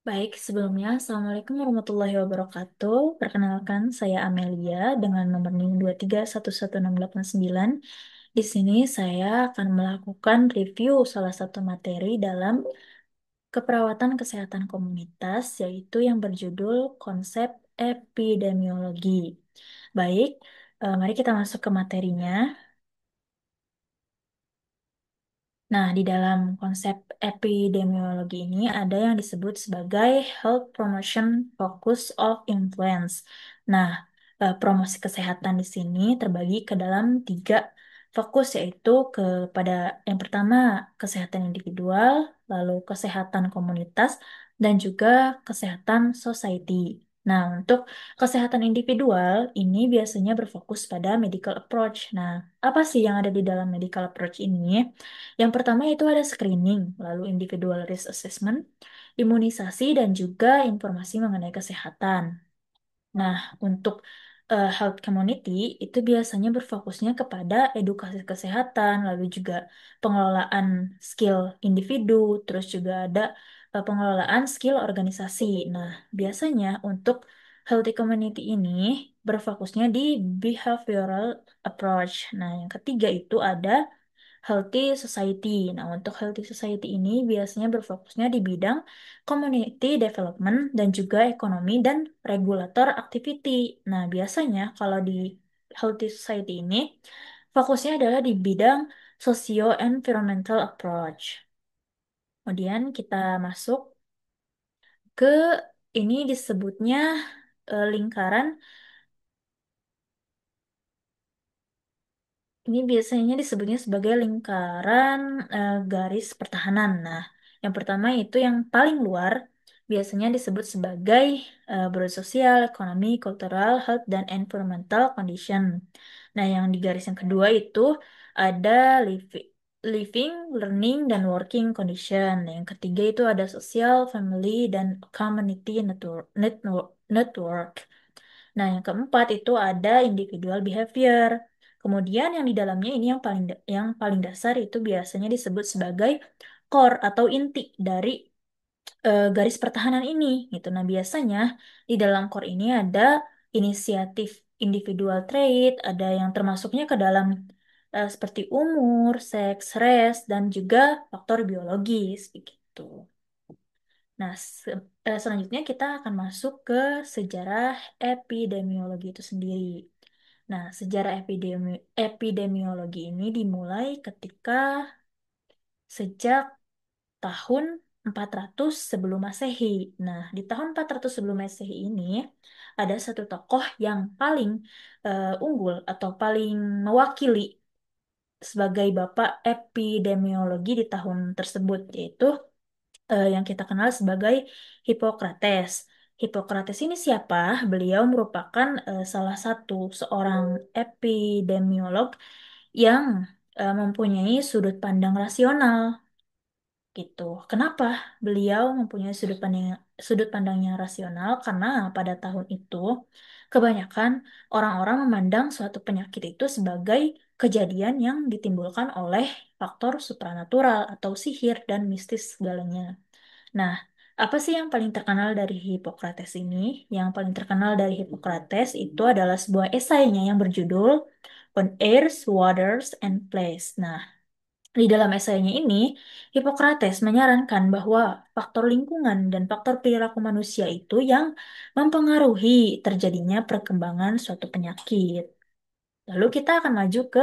Baik, sebelumnya, Assalamualaikum warahmatullahi wabarakatuh. Perkenalkan, saya Amelia dengan nomor NIM 2311689. Di sini saya akan melakukan review salah satu materi dalam keperawatan kesehatan komunitas, yaitu yang berjudul konsep epidemiologi. Baik, mari kita masuk ke materinya. Nah, di dalam konsep epidemiologi ini ada yang disebut sebagai health promotion focus of influence. Nah, promosi kesehatan di sini terbagi ke dalam tiga fokus, yaitu kepada yang pertama kesehatan individual, lalu kesehatan komunitas, dan juga kesehatan society. Nah, untuk kesehatan individual ini biasanya berfokus pada medical approach. Nah, apa sih yang ada di dalam medical approach ini? Yang pertama itu ada screening, lalu individual risk assessment, imunisasi, dan juga informasi mengenai kesehatan. Nah, untuk health community itu biasanya berfokusnya kepada edukasi kesehatan, lalu juga pengelolaan skill individu, terus juga ada pengelolaan skill organisasi. Nah, biasanya untuk healthy community ini berfokusnya di behavioral approach. Nah, yang ketiga itu ada healthy society. Nah, untuk healthy society ini biasanya berfokusnya di bidang community development dan juga ekonomi dan regulator activity. Nah, biasanya kalau di healthy society ini fokusnya adalah di bidang socio-environmental approach. Kemudian kita masuk ke ini disebutnya lingkaran. Ini biasanya disebutnya sebagai lingkaran garis pertahanan. Nah, yang pertama itu yang paling luar biasanya disebut sebagai bersosial, ekonomi, cultural, health, dan environmental condition. Nah, yang di garis yang kedua itu ada living, learning, dan working condition. Nah, yang ketiga itu ada social, family, dan community network. Nah, yang keempat itu ada individual behavior. Kemudian yang di dalamnya ini yang paling dasar itu biasanya disebut sebagai core atau inti dari garis pertahanan ini gitu. Nah, biasanya di dalam core ini ada inisiatif individual trait, ada yang termasuknya ke dalam seperti umur, seks, ras, dan juga faktor biologis begitu. Nah, selanjutnya kita akan masuk ke sejarah epidemiologi itu sendiri. Nah, sejarah epidemiologi ini dimulai ketika sejak tahun 400 sebelum Masehi. Nah, di tahun 400 sebelum Masehi ini ada satu tokoh yang paling unggul atau paling mewakili sebagai bapak epidemiologi di tahun tersebut, yaitu yang kita kenal sebagai Hippocrates. Hippocrates ini siapa? Beliau merupakan salah satu seorang epidemiolog yang mempunyai sudut pandang rasional gitu. Kenapa beliau mempunyai sudut pandangnya rasional? Karena pada tahun itu kebanyakan orang-orang memandang suatu penyakit itu sebagai kejadian yang ditimbulkan oleh faktor supranatural atau sihir dan mistis segalanya. Nah, apa sih yang paling terkenal dari Hippocrates ini? Yang paling terkenal dari Hippocrates itu adalah sebuah esainya yang berjudul On Airs, Waters, and Place. Nah, di dalam esainya ini, Hippocrates menyarankan bahwa faktor lingkungan dan faktor perilaku manusia itu yang mempengaruhi terjadinya perkembangan suatu penyakit. Lalu kita akan maju ke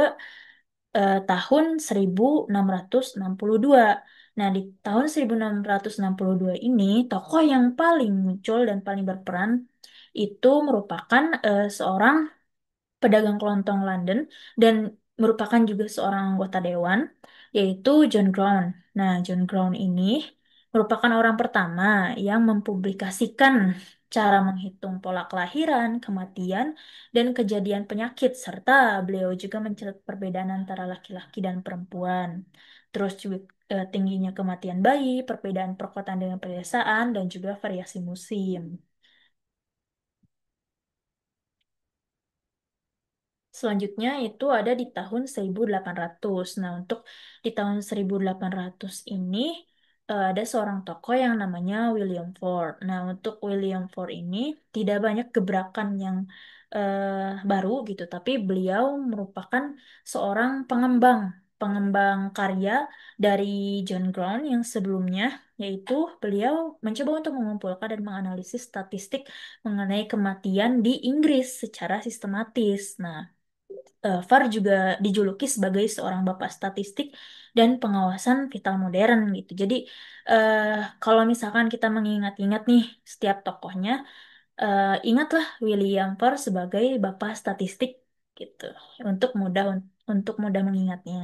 tahun 1662. Nah, di tahun 1662 ini, tokoh yang paling muncul dan paling berperan itu merupakan seorang pedagang kelontong London dan merupakan juga seorang anggota dewan, yaitu John Brown. Nah, John Brown ini merupakan orang pertama yang mempublikasikan cara menghitung pola kelahiran, kematian, dan kejadian penyakit, serta beliau juga mencatat perbedaan antara laki-laki dan perempuan. Terus juga tingginya kematian bayi, perbedaan perkotaan dengan pedesaan, dan juga variasi musim. Selanjutnya itu ada di tahun 1800. Nah, untuk di tahun 1800 ini ada seorang tokoh yang namanya William Ford. Nah, untuk William Ford ini tidak banyak gebrakan yang baru gitu, tapi beliau merupakan seorang pengembang karya dari John Brown yang sebelumnya, yaitu beliau mencoba untuk mengumpulkan dan menganalisis statistik mengenai kematian di Inggris secara sistematis. Nah, VAR juga dijuluki sebagai seorang bapak statistik dan pengawasan vital modern gitu. Jadi eh, kalau misalkan kita mengingat-ingat nih setiap tokohnya, ingatlah William VAR sebagai bapak statistik gitu untuk mudah mengingatnya.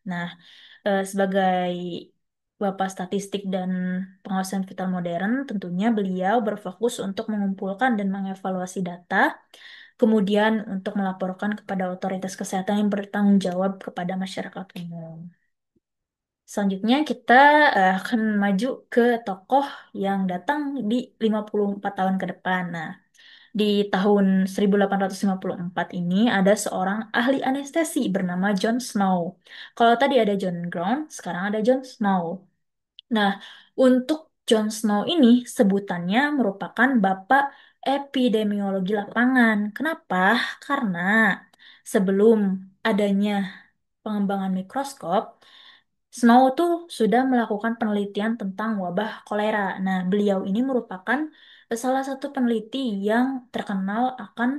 Nah, sebagai bapak statistik dan pengawasan vital modern, tentunya beliau berfokus untuk mengumpulkan dan mengevaluasi data, kemudian untuk melaporkan kepada otoritas kesehatan yang bertanggung jawab kepada masyarakat umum. Selanjutnya kita akan maju ke tokoh yang datang di 54 tahun ke depan. Nah, di tahun 1854 ini ada seorang ahli anestesi bernama John Snow. Kalau tadi ada John Brown, sekarang ada John Snow. Nah, untuk John Snow ini sebutannya merupakan Bapak Epidemiologi Lapangan. Kenapa? Karena sebelum adanya pengembangan mikroskop, Snow tuh sudah melakukan penelitian tentang wabah kolera. Nah, beliau ini merupakan salah satu peneliti yang terkenal akan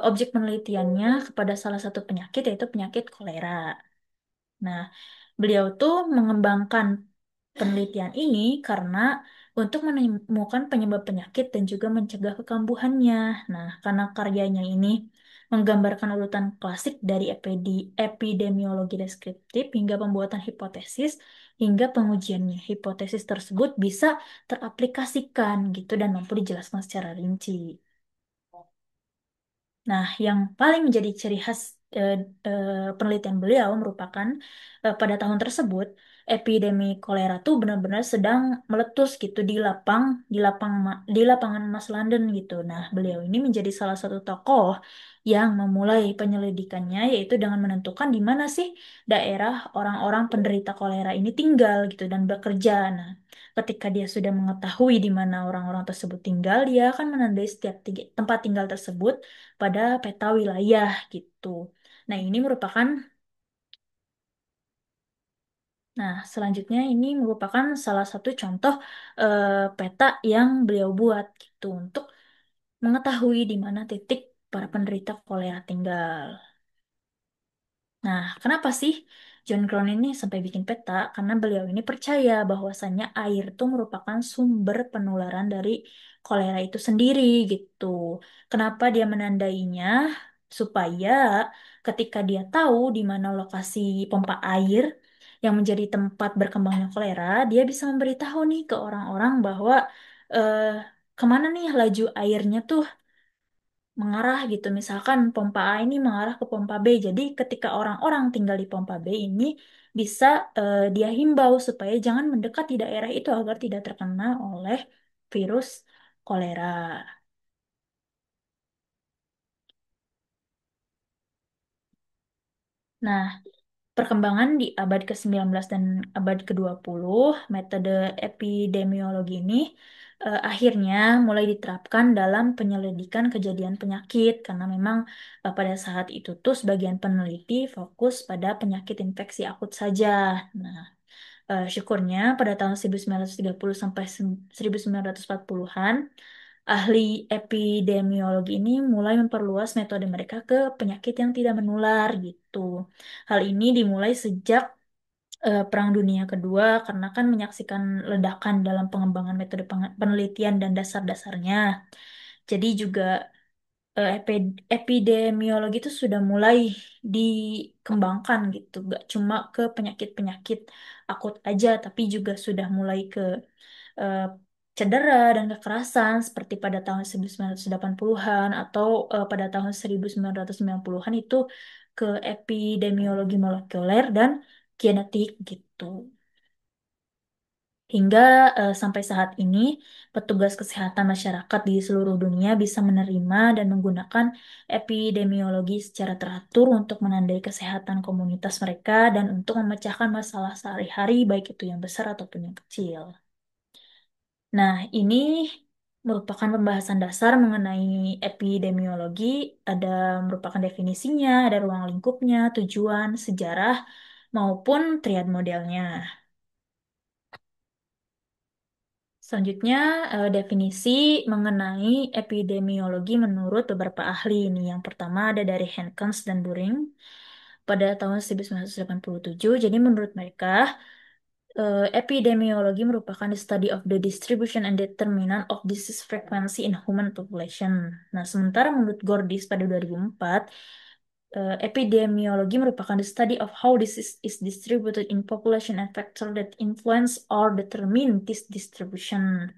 objek penelitiannya kepada salah satu penyakit, yaitu penyakit kolera. Nah, beliau tuh mengembangkan penelitian ini karena untuk menemukan penyebab penyakit dan juga mencegah kekambuhannya. Nah, karena karyanya ini menggambarkan urutan klasik dari epidemiologi deskriptif hingga pembuatan hipotesis hingga pengujiannya. Hipotesis tersebut bisa teraplikasikan gitu dan mampu dijelaskan secara rinci. Nah, yang paling menjadi ciri khas eh, penelitian beliau merupakan pada tahun tersebut epidemi kolera tuh benar-benar sedang meletus gitu di lapangan emas London gitu. Nah, beliau ini menjadi salah satu tokoh yang memulai penyelidikannya yaitu dengan menentukan di mana sih daerah orang-orang penderita kolera ini tinggal gitu dan bekerja. Nah, ketika dia sudah mengetahui di mana orang-orang tersebut tinggal, dia akan menandai setiap tempat tinggal tersebut pada peta wilayah gitu. Nah, ini merupakan selanjutnya ini merupakan salah satu contoh peta yang beliau buat gitu untuk mengetahui di mana titik para penderita kolera tinggal. Nah, kenapa sih John Crown ini sampai bikin peta? Karena beliau ini percaya bahwasannya air itu merupakan sumber penularan dari kolera itu sendiri gitu. Kenapa dia menandainya? Supaya ketika dia tahu di mana lokasi pompa air yang menjadi tempat berkembangnya kolera, dia bisa memberitahu nih ke orang-orang bahwa eh, kemana nih laju airnya tuh mengarah gitu. Misalkan pompa A ini mengarah ke pompa B. Jadi ketika orang-orang tinggal di pompa B ini bisa dia himbau supaya jangan mendekat di daerah itu agar tidak terkena oleh virus kolera. Nah, perkembangan di abad ke-19 dan abad ke-20, metode epidemiologi ini akhirnya mulai diterapkan dalam penyelidikan kejadian penyakit karena memang pada saat itu tuh sebagian peneliti fokus pada penyakit infeksi akut saja. Nah, syukurnya pada tahun 1930 sampai 1940-an, ahli epidemiologi ini mulai memperluas metode mereka ke penyakit yang tidak menular gitu. Hal ini dimulai sejak Perang Dunia Kedua karena kan menyaksikan ledakan dalam pengembangan metode penelitian dan dasar-dasarnya. Jadi juga epidemiologi itu sudah mulai dikembangkan gitu, gak cuma ke penyakit-penyakit akut aja, tapi juga sudah mulai ke eh, cedera dan kekerasan seperti pada tahun 1980-an atau pada tahun 1990-an itu ke epidemiologi molekuler dan genetik gitu. Hingga sampai saat ini, petugas kesehatan masyarakat di seluruh dunia bisa menerima dan menggunakan epidemiologi secara teratur untuk menandai kesehatan komunitas mereka dan untuk memecahkan masalah sehari-hari, baik itu yang besar ataupun yang kecil. Nah, ini merupakan pembahasan dasar mengenai epidemiologi, ada merupakan definisinya, ada ruang lingkupnya, tujuan, sejarah, maupun triad modelnya. Selanjutnya, definisi mengenai epidemiologi menurut beberapa ahli ini. Yang pertama ada dari Hankins dan Buring pada tahun 1987. Jadi menurut mereka, epidemiologi merupakan the study of the distribution and determinant of disease frequency in human population. Nah, sementara menurut Gordis pada 2004, epidemiologi merupakan the study of how disease is distributed in population and factors that influence or determine this distribution.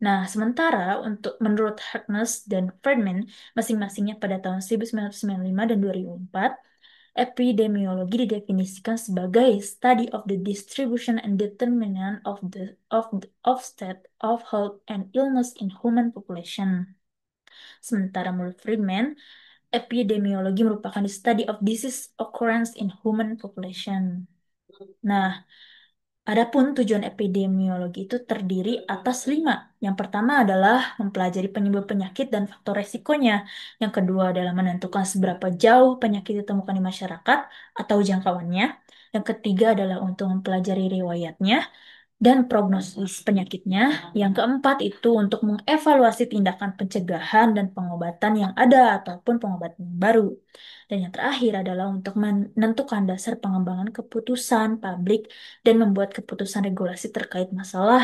Nah, sementara untuk menurut Harkness dan Friedman, masing-masingnya pada tahun 1995 dan 2004, epidemiologi didefinisikan sebagai study of the distribution and determinant of state of health and illness in human population. Sementara menurut Friedman, epidemiologi merupakan the study of disease occurrence in human population. Nah, adapun tujuan epidemiologi itu terdiri atas 5. Yang pertama adalah mempelajari penyebab penyakit dan faktor resikonya. Yang kedua adalah menentukan seberapa jauh penyakit ditemukan di masyarakat atau jangkauannya. Yang ketiga adalah untuk mempelajari riwayatnya dan prognosis penyakitnya. Yang keempat itu untuk mengevaluasi tindakan pencegahan dan pengobatan yang ada ataupun pengobatan yang baru. Dan yang terakhir adalah untuk menentukan dasar pengembangan keputusan publik dan membuat keputusan regulasi terkait masalah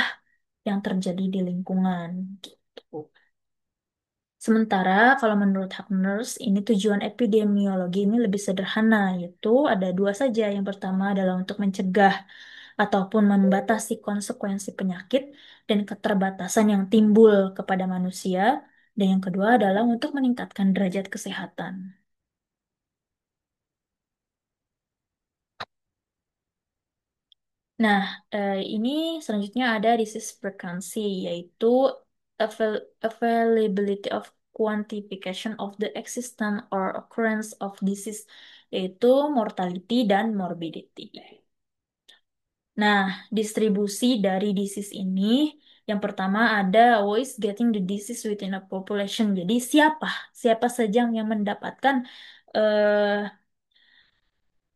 yang terjadi di lingkungan. Gitu. Sementara kalau menurut Hackners, ini tujuan epidemiologi ini lebih sederhana, yaitu ada dua saja. Yang pertama adalah untuk mencegah ataupun membatasi konsekuensi penyakit dan keterbatasan yang timbul kepada manusia. Dan yang kedua adalah untuk meningkatkan derajat kesehatan. Nah, ini selanjutnya ada disease frequency, yaitu availability of quantification of the existence or occurrence of disease, yaitu mortality dan morbidity. Nah, distribusi dari disease ini, yang pertama ada who is getting the disease within a population. Jadi siapa saja yang mendapatkan eh,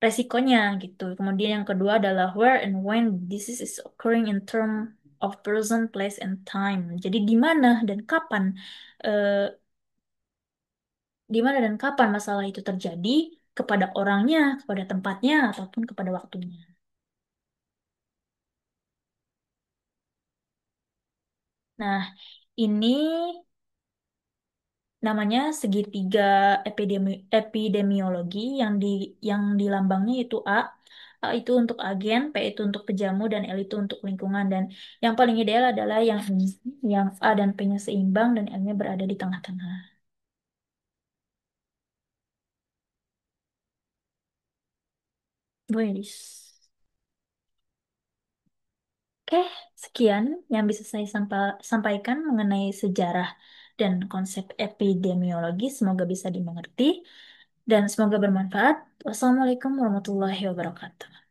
resikonya gitu. Kemudian yang kedua adalah where and when disease is occurring in term of person, place, and time. Jadi eh, di mana dan kapan masalah itu terjadi kepada orangnya, kepada tempatnya, ataupun kepada waktunya. Nah, ini namanya segitiga epidemiologi yang di lambangnya itu A. A itu untuk agen, P itu untuk pejamu, dan L itu untuk lingkungan. Dan yang paling ideal adalah yang A dan P-nya seimbang dan L-nya berada di tengah-tengah. Wes. Oke, sekian yang bisa saya sampaikan mengenai sejarah dan konsep epidemiologi. Semoga bisa dimengerti dan semoga bermanfaat. Wassalamualaikum warahmatullahi wabarakatuh.